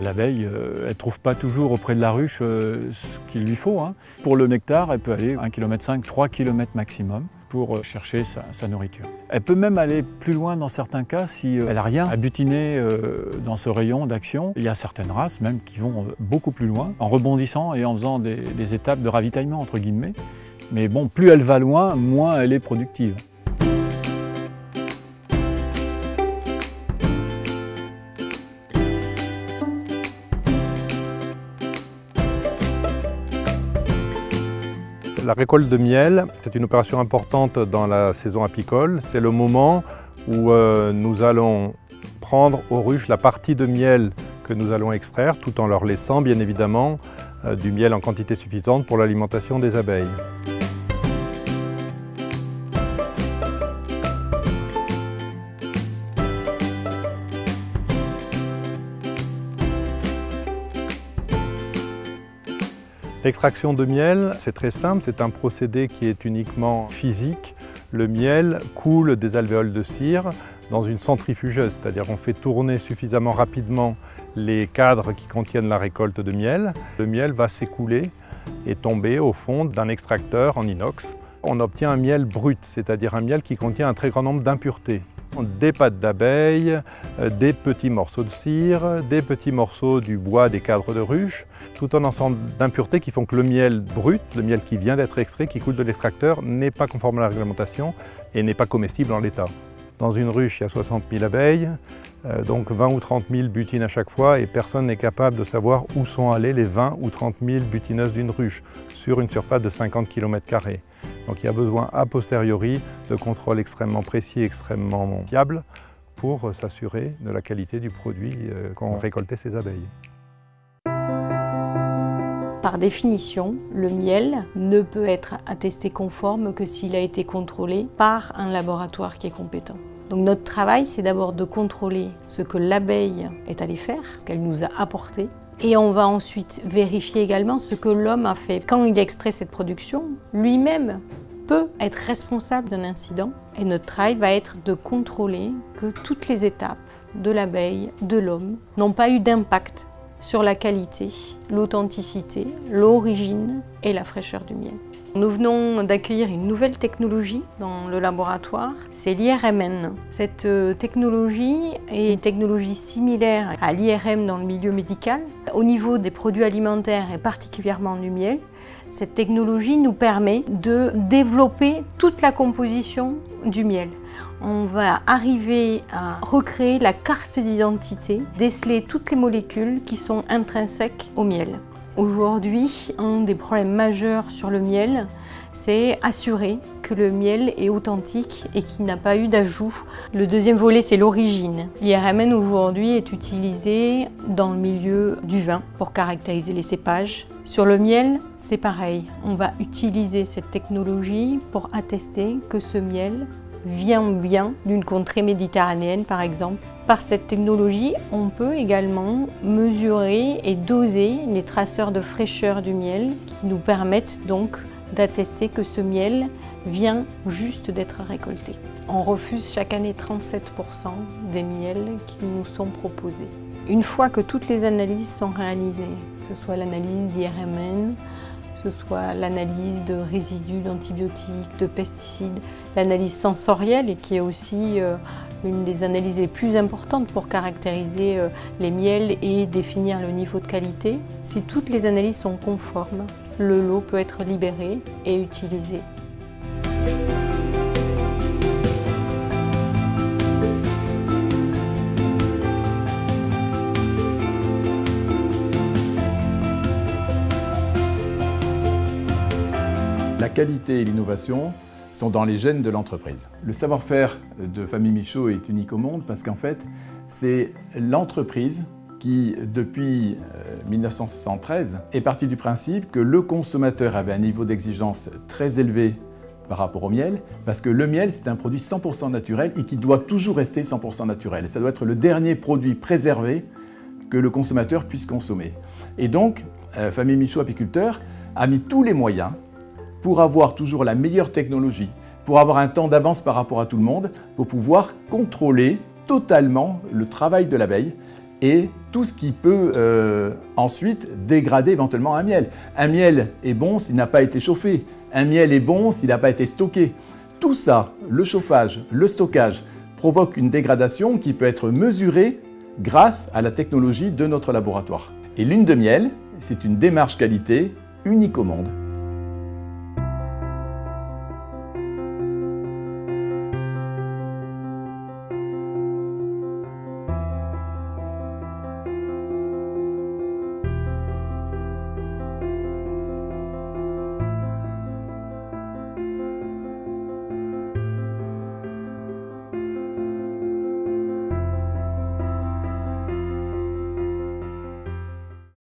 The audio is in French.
L'abeille, elle ne trouve pas toujours auprès de la ruche ce qu'il lui faut. Pour le nectar, elle peut aller 1,5 km, 3 km maximum pour chercher sa nourriture. Elle peut même aller plus loin dans certains cas si elle n'a rien à butiner dans ce rayon d'action. Il y a certaines races même qui vont beaucoup plus loin en rebondissant et en faisant des étapes de ravitaillement entre guillemets. Mais bon, plus elle va loin, moins elle est productive. La récolte de miel, c'est une opération importante dans la saison apicole. C'est le moment où nous allons prendre aux ruches la partie de miel que nous allons extraire, tout en leur laissant bien évidemment du miel en quantité suffisante pour l'alimentation des abeilles. L'extraction de miel, c'est très simple, c'est un procédé qui est uniquement physique. Le miel coule des alvéoles de cire dans une centrifugeuse, c'est-à-dire on fait tourner suffisamment rapidement les cadres qui contiennent la récolte de miel. Le miel va s'écouler et tomber au fond d'un extracteur en inox. On obtient un miel brut, c'est-à-dire un miel qui contient un très grand nombre d'impuretés. Des pâtes d'abeilles, des petits morceaux de cire, des petits morceaux du bois des cadres de ruche, tout un ensemble d'impuretés qui font que le miel brut, le miel qui vient d'être extrait, qui coule de l'extracteur, n'est pas conforme à la réglementation et n'est pas comestible en l'état. Dans une ruche, il y a 60 000 abeilles, donc 20 ou 30 000 butinent à chaque fois et personne n'est capable de savoir où sont allées les 20 ou 30 000 butineuses d'une ruche sur une surface de 50 km². Donc il y a besoin a posteriori de contrôles extrêmement précis, extrêmement fiables pour s'assurer de la qualité du produit qu'ont récolté ces abeilles. Par définition, le miel ne peut être attesté conforme que s'il a été contrôlé par un laboratoire qui est compétent. Donc notre travail, c'est d'abord de contrôler ce que l'abeille est allée faire, ce qu'elle nous a apporté. Et on va ensuite vérifier également ce que l'homme a fait. Quand il extrait cette production, lui-même peut être responsable d'un incident. Et notre travail va être de contrôler que toutes les étapes de l'abeille, de l'homme, n'ont pas eu d'impact sur la qualité, l'authenticité, l'origine et la fraîcheur du miel. Nous venons d'accueillir une nouvelle technologie dans le laboratoire, c'est l'IRMN. Cette technologie est une technologie similaire à l'IRM dans le milieu médical. Au niveau des produits alimentaires et particulièrement du miel, cette technologie nous permet de développer toute la composition du miel. On va arriver à recréer la carte d'identité, déceler toutes les molécules qui sont intrinsèques au miel. Aujourd'hui, un des problèmes majeurs sur le miel, c'est assurer que le miel est authentique et qu'il n'a pas eu d'ajout. Le deuxième volet, c'est l'origine. L'IRMN aujourd'hui est utilisé dans le milieu du vin pour caractériser les cépages. Sur le miel, c'est pareil. On va utiliser cette technologie pour attester que ce miel vient bien d'une contrée méditerranéenne par exemple. Par cette technologie, on peut également mesurer et doser les traceurs de fraîcheur du miel qui nous permettent donc d'attester que ce miel vient juste d'être récolté. On refuse chaque année 37% des miels qui nous sont proposés. Une fois que toutes les analyses sont réalisées, que ce soit l'analyse d'IRMN, que ce soit l'analyse de résidus d'antibiotiques, de pesticides, l'analyse sensorielle et qui est aussi une des analyses les plus importantes pour caractériser les miels et définir le niveau de qualité. Si toutes les analyses sont conformes, le lot peut être libéré et utilisé. La qualité et l'innovation sont dans les gènes de l'entreprise. Le savoir-faire de Famille Michaud est unique au monde parce qu'en fait, c'est l'entreprise qui, depuis 1973, est partie du principe que le consommateur avait un niveau d'exigence très élevé par rapport au miel, parce que le miel, c'est un produit 100% naturel et qui doit toujours rester 100% naturel. Et ça doit être le dernier produit préservé que le consommateur puisse consommer. Et donc, Famille Michaud Apiculteur a mis tous les moyens pour avoir toujours la meilleure technologie, pour avoir un temps d'avance par rapport à tout le monde, pour pouvoir contrôler totalement le travail de l'abeille et tout ce qui peut ensuite dégrader éventuellement un miel. Un miel est bon s'il n'a pas été chauffé. Un miel est bon s'il n'a pas été stocké. Tout ça, le chauffage, le stockage, provoque une dégradation qui peut être mesurée grâce à la technologie de notre laboratoire. Et Lune de miel, c'est une démarche qualité unique au monde.